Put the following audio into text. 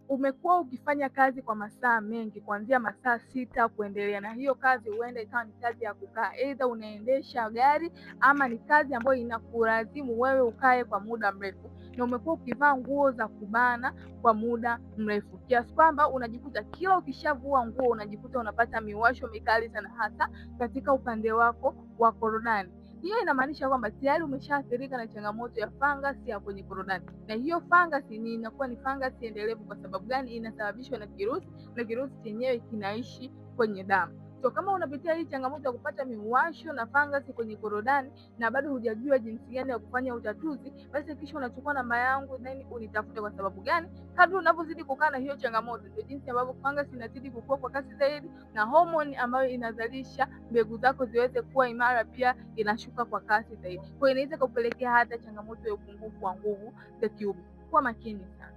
umekuwa ukifanya kazi kwa masaa mengi kuanzia masaa 6 kuendelea, na hiyo kazi huenda ikawa ni kazi ya kukaa, aidha unaendesha gari ama ni kazi ambayo inakulazimu wewe ukae kwa muda mrefu, na umekuwa ukivaa nguo za kubana kwa muda mrefu, kiasi kwamba unajikuta kila ukishavua nguo unajikuta unapata miwasho mikali sana, hasa katika upande wako wa korodani. Hiyo inamaanisha kwamba tayari umeshaathirika na changamoto ya fangasi ya kwenye korodani, na hiyo fangasi inakuwa ni fangasi endelevu. Kwa sababu gani? Inasababishwa na kirusi, na kirusi chenyewe kinaishi kwenye damu. So kama unapitia hii changamoto ya kupata miwasho na fangasi kwenye korodani na bado hujajua jinsi gani ya kufanya utatuzi, basi kisha unachukua namba yangu then unitafute. Kwa sababu gani? Kadri unavyozidi kukaa na hiyo changamoto, ndio jinsi ambavyo fangasi inazidi kukua kwa kasi zaidi, na homoni ambayo inazalisha mbegu zako ziweze kuwa imara pia inashuka kwa kasi zaidi. Kwa hiyo inaweza kupelekea hata changamoto ya upungufu wa nguvu za kiume. Kuwa makini sana.